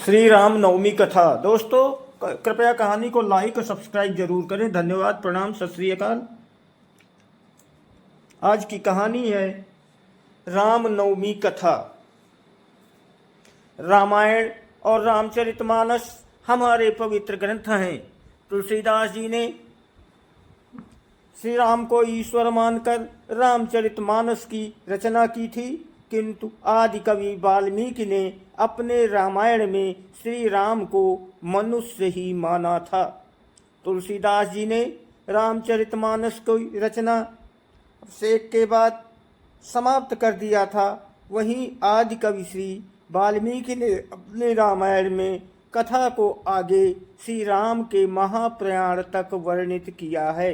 श्री राम नवमी कथा। दोस्तों कृपया कहानी को लाइक और सब्सक्राइब जरूर करें। धन्यवाद, प्रणाम, सत श्री अकाल। आज की कहानी है राम नवमी कथा। रामायण और रामचरितमानस हमारे पवित्र ग्रंथ हैं। तुलसीदास जी ने श्री राम को ईश्वर मानकर रामचरितमानस की रचना की थी, किंतु आदि कवि वाल्मीकि ने अपने रामायण में श्री राम को मनुष्य ही माना था। तुलसीदास जी ने रामचरितमानस की रचना शेख के बाद समाप्त कर दिया था। वहीं आदि कवि श्री वाल्मीकि ने अपने रामायण में कथा को आगे श्री राम के महाप्रयाण तक वर्णित किया है।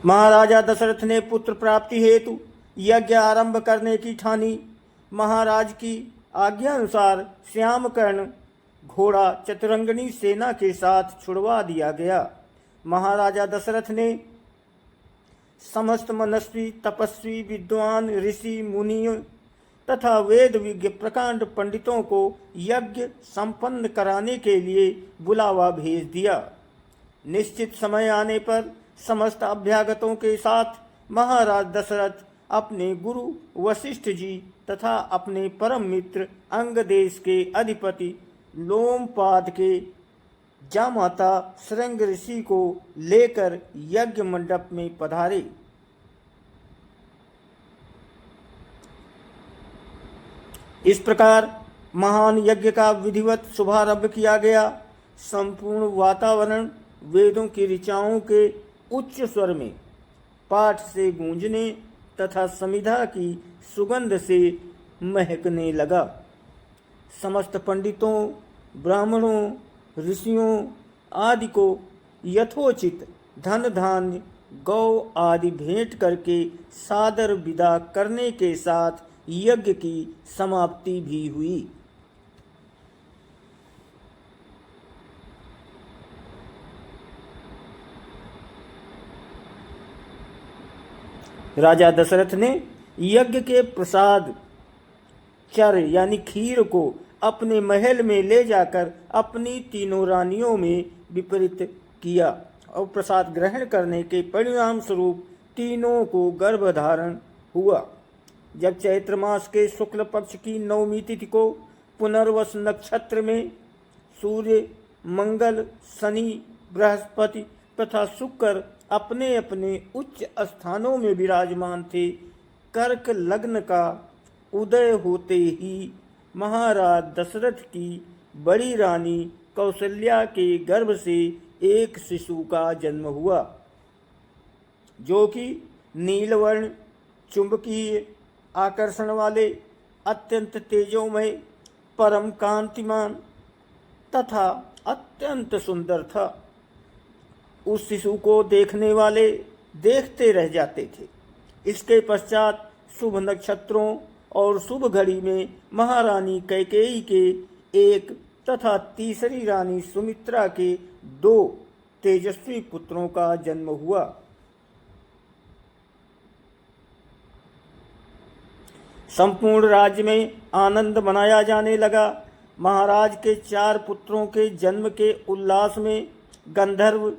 महाराजा दशरथ ने पुत्र प्राप्ति हेतु यज्ञ आरंभ करने की ठानी। महाराज की आज्ञा अनुसार श्यामकर्ण घोड़ा चतुरंगनी सेना के साथ छुड़वा दिया गया। महाराजा दशरथ ने समस्त मनस्वी, तपस्वी, विद्वान, ऋषि, मुनि तथा वेद विज्ञ प्रकांड पंडितों को यज्ञ संपन्न कराने के लिए बुलावा भेज दिया। निश्चित समय आने पर समस्त अभ्यागतों के साथ महाराज दशरथ अपने गुरु वशिष्ठ जी तथा अपने परम मित्र अंगदेश के अधिपति लोमपाद के जामाता श्रृंग ऋषि को लेकर यज्ञ मंडप में पधारे। इस प्रकार महान यज्ञ का विधिवत शुभारंभ किया गया। संपूर्ण वातावरण वेदों की ऋचाओं के उच्च स्वर में पाठ से गूंजने तथा समिधा की सुगंध से महकने लगा। समस्त पंडितों, ब्राह्मणों, ऋषियों आदि को यथोचित धन धान्य, गौ आदि भेंट करके सादर विदा करने के साथ यज्ञ की समाप्ति भी हुई। राजा दशरथ ने यज्ञ के प्रसाद चर यानी खीर को अपने महल में ले जाकर अपनी तीनों रानियों में वितरित किया और प्रसाद ग्रहण करने के परिणाम स्वरूप तीनों को गर्भधारण हुआ। जब चैत्र मास के शुक्ल पक्ष की नवमी तिथि को पुनर्वस नक्षत्र में सूर्य, मंगल, शनि, बृहस्पति तथा शुक्र अपने अपने उच्च स्थानों में विराजमान थे, कर्क लग्न का उदय होते ही महाराज दशरथ की बड़ी रानी कौशल्या के गर्भ से एक शिशु का जन्म हुआ, जो कि नीलवर्ण, चुंबकीय आकर्षण वाले, अत्यंत तेजोमय, परम कांतिमान तथा अत्यंत सुंदर था। उस शिशु को देखने वाले देखते रह जाते थे। इसके पश्चात शुभ नक्षत्रों और शुभ घड़ी में महारानी कैकेयी के एक तथा तीसरी रानी सुमित्रा के 2 तेजस्वी पुत्रों का जन्म हुआ। संपूर्ण राज्य में आनंद मनाया जाने लगा। महाराज के 4 पुत्रों के जन्म के उल्लास में गंधर्व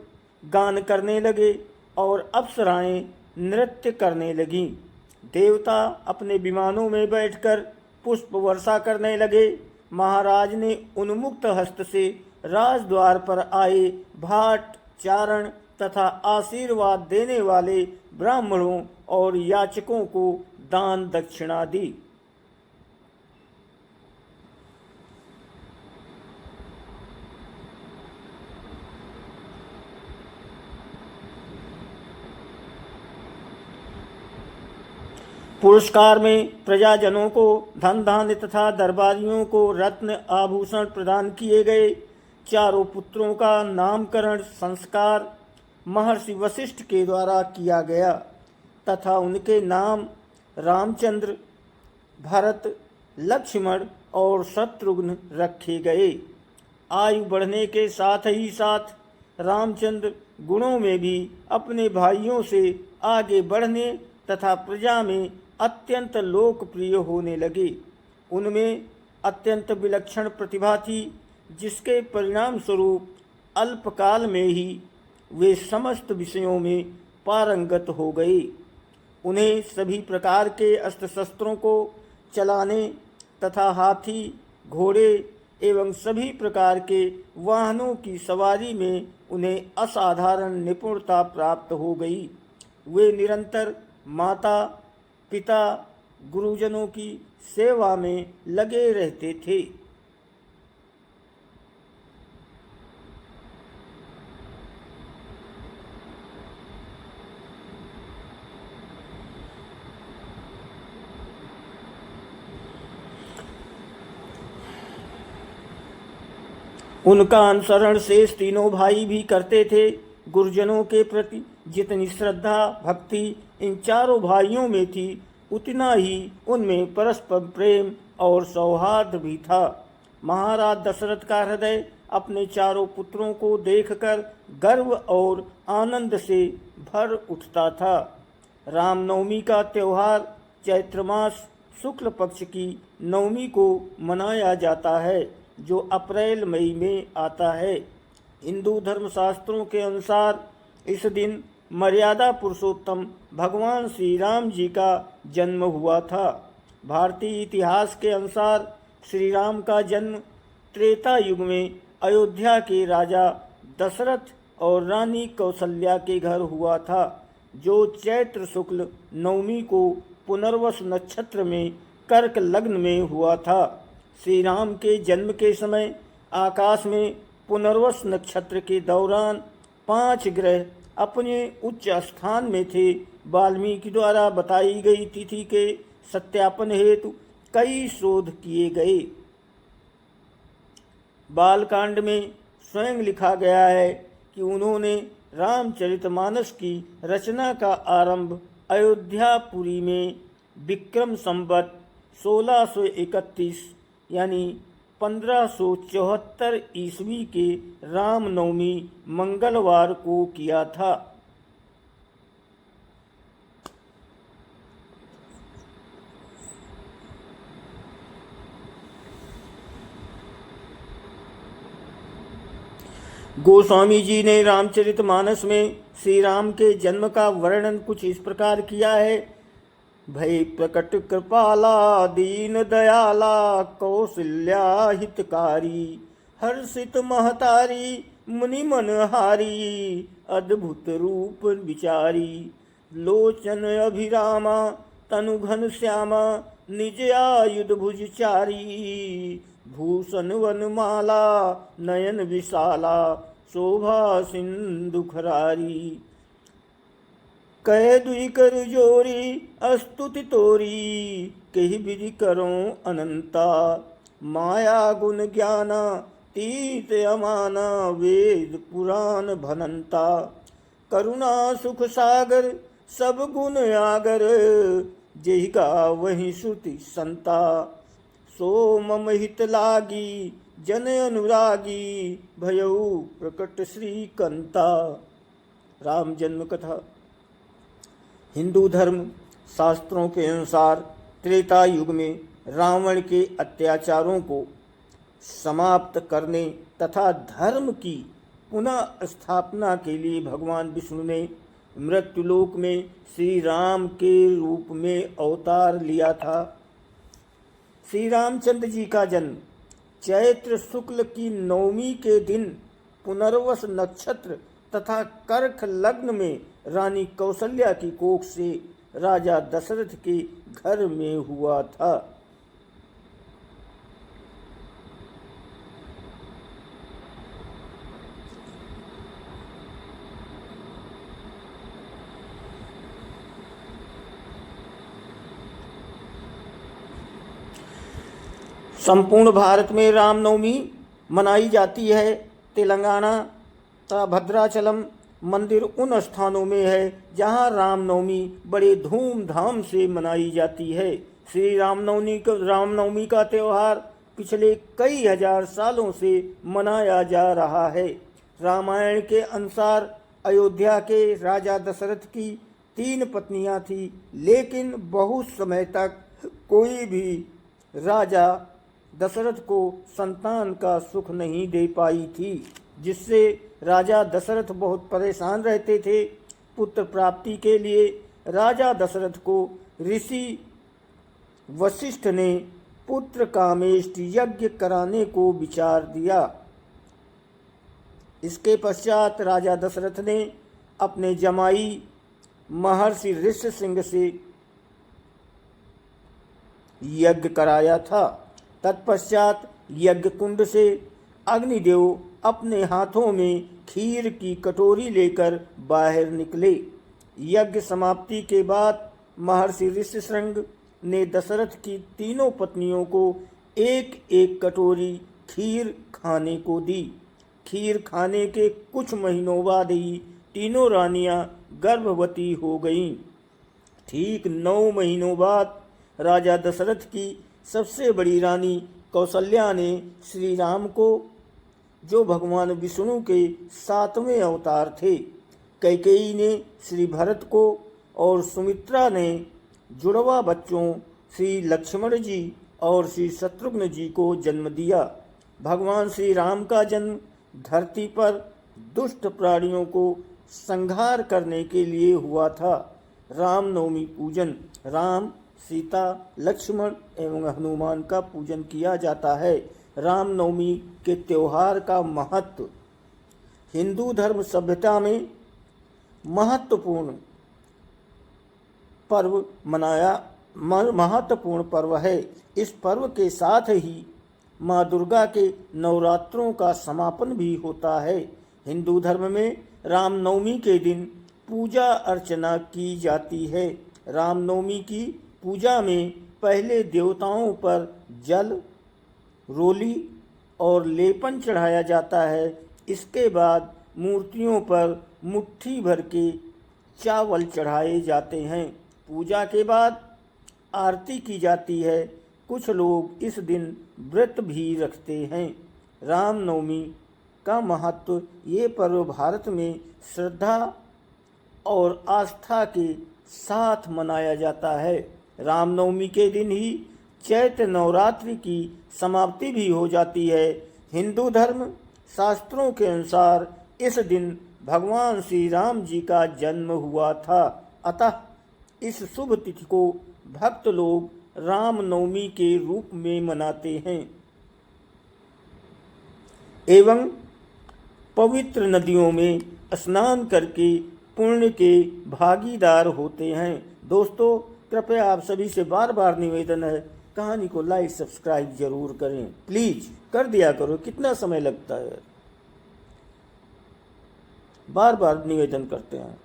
गान करने लगे और अप्सराएं नृत्य करने लगीं। देवता अपने विमानों में बैठकर पुष्प वर्षा करने लगे। महाराज ने उन्मुक्त हस्त से राजद्वार पर आए भाट, चारण तथा आशीर्वाद देने वाले ब्राह्मणों और याचकों को दान दक्षिणा दी। पुरस्कार में प्रजाजनों को धन धान्य तथा दरबारियों को रत्न आभूषण प्रदान किए गए। 4 पुत्रों का नामकरण संस्कार महर्षि वशिष्ठ के द्वारा किया गया तथा उनके नाम रामचंद्र, भरत, लक्ष्मण और शत्रुघ्न रखे गए। आयु बढ़ने के साथ ही साथ रामचंद्र गुणों में भी अपने भाइयों से आगे बढ़ने तथा प्रजा में अत्यंत लोकप्रिय होने लगे। उनमें अत्यंत विलक्षण प्रतिभा थी, जिसके परिणाम स्वरूप अल्पकाल में ही वे समस्त विषयों में पारंगत हो गए। उन्हें सभी प्रकार के अस्त्र शस्त्रों को चलाने तथा हाथी, घोड़े एवं सभी प्रकार के वाहनों की सवारी में उन्हें असाधारण निपुणता प्राप्त हो गई। वे निरंतर माता पिता गुरुजनों की सेवा में लगे रहते थे। उनका अनुसरण शेष तीनों भाई भी करते थे। गुरुजनों के प्रति जितनी श्रद्धा भक्ति इन चारों भाइयों में थी, उतना ही उनमें परस्पर प्रेम और सौहार्द भी था। महाराज दशरथ का हृदय अपने चारों पुत्रों को देखकर गर्व और आनंद से भर उठता था। रामनवमी का त्यौहार चैत्र मास शुक्ल पक्ष की नवमी को मनाया जाता है, जो अप्रैल मई में आता है। हिंदू धर्मशास्त्रों के अनुसार इस दिन मर्यादा पुरुषोत्तम भगवान श्री राम जी का जन्म हुआ था। भारतीय इतिहास के अनुसार श्री राम का जन्म त्रेता युग में अयोध्या के राजा दशरथ और रानी कौशल्या के घर हुआ था, जो चैत्र शुक्ल नवमी को पुनर्वस नक्षत्र में कर्क लग्न में हुआ था। श्री राम के जन्म के समय आकाश में पुनर्वस नक्षत्र के दौरान 5 ग्रह अपने उच्च स्थान में थे। वाल्मीकि द्वारा बताई गई तिथि के सत्यापन हेतु कई शोध किए गए। बालकांड में स्वयं लिखा गया है कि उन्होंने रामचरितमानस की रचना का आरंभ अयोध्यापुरी में विक्रम संवत 1631 यानी 1574 ईस्वी के रामनवमी मंगलवार को किया था। गोस्वामी जी ने रामचरितमानस में श्री राम के जन्म का वर्णन कुछ इस प्रकार किया है। भय प्रकट कृपाला दीन दयाला कौशल्या हितकारी हर्षित महतारी मुनि मनहारी अद्भुत रूप विचारी लोचन अभिरामा तनु घन श्यामा निज आयुध भुजचारी भूषण वनमाला नयन विशाला शोभा सिंधु खरारी कह दुई कर जोरी अस्तुति तोरी कही विधि करो अनंता माया गुण ज्ञाना तीत अमाना वेद पुराण भनंता करुणा सुख सागर सब गुण आगर जेहि गा वही श्रुति संता सो मम हित लागी जन अनुरागी भयऊ प्रकट श्री कंता। राम जन्म कथा। हिंदू धर्म शास्त्रों के अनुसार त्रेता युग में रावण के अत्याचारों को समाप्त करने तथा धर्म की पुनः स्थापना के लिए भगवान विष्णु ने मृत्युलोक में श्री राम के रूप में अवतार लिया था। श्री रामचंद्र जी का जन्म चैत्र शुक्ल की नवमी के दिन पुनर्वस नक्षत्र तथा कर्क लग्न में रानी कौशल्या की कोख से राजा दशरथ के घर में हुआ था। संपूर्ण भारत में रामनवमी मनाई जाती है। तेलंगाना तथा भद्राचलम मंदिर उन स्थानों में है जहां रामनवमी बड़े धूमधाम से मनाई जाती है। श्री रामनवमी का त्यौहार पिछले कई हजार सालों से मनाया जा रहा है। रामायण के अनुसार अयोध्या के राजा दशरथ की 3 पत्नियां थी, लेकिन बहुत समय तक कोई भी राजा दशरथ को संतान का सुख नहीं दे पाई थी, जिससे राजा दशरथ बहुत परेशान रहते थे। पुत्र प्राप्ति के लिए राजा दशरथ को ऋषि वशिष्ठ ने पुत्र कामेष्टि यज्ञ कराने को विचार दिया। इसके पश्चात राजा दशरथ ने अपने जमाई महर्षि ऋष्यसिंह से यज्ञ कराया था। तत्पश्चात यज्ञ कुंड से अग्निदेव अपने हाथों में खीर की कटोरी लेकर बाहर निकले। यज्ञ समाप्ति के बाद महर्षि ऋष्यशृंग ने दशरथ की 3 पत्नियों को एक एक कटोरी खीर खाने को दी। खीर खाने के कुछ महीनों बाद ही तीनों रानियां गर्भवती हो गईं। ठीक 9 महीनों बाद राजा दशरथ की सबसे बड़ी रानी कौशल्या ने श्री राम को, जो भगवान विष्णु के 7वें अवतार थे, कैकेयी ने श्री भरत को और सुमित्रा ने जुड़वा बच्चों श्री लक्ष्मण जी और श्री शत्रुघ्न जी को जन्म दिया। भगवान श्री राम का जन्म धरती पर दुष्ट प्राणियों को संहार करने के लिए हुआ था। रामनवमी पूजन राम, सीता, लक्ष्मण एवं हनुमान का पूजन किया जाता है। रामनवमी के त्योहार का महत्व हिंदू धर्म सभ्यता में महत्वपूर्ण पर्व है। इस पर्व के साथ ही माँ दुर्गा के नवरात्रों का समापन भी होता है। हिंदू धर्म में रामनवमी के दिन पूजा अर्चना की जाती है। रामनवमी की पूजा में पहले देवताओं पर जल, रोली और लेपन चढ़ाया जाता है। इसके बाद मूर्तियों पर मुट्ठी भर के चावल चढ़ाए जाते हैं। पूजा के बाद आरती की जाती है। कुछ लोग इस दिन व्रत भी रखते हैं। रामनवमी का महत्व, ये पर्व भारत में श्रद्धा और आस्था के साथ मनाया जाता है। रामनवमी के दिन ही चैत्र नवरात्रि की समाप्ति भी हो जाती है। हिंदू धर्म शास्त्रों के अनुसार इस दिन भगवान श्री राम जी का जन्म हुआ था। अतः इस शुभ तिथि को भक्त लोग रामनवमी के रूप में मनाते हैं एवं पवित्र नदियों में स्नान करके पुण्य के भागीदार होते हैं। दोस्तों, कृपया आप सभी से बार बार निवेदन है, कहानी को लाइक सब्सक्राइब जरूर करें। प्लीज कर दिया करो, कितना समय लगता है, बार बार निवेदन करते हैं,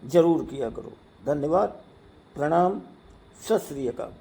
जरूर किया करो। धन्यवाद, प्रणाम, सत श्री अकाल।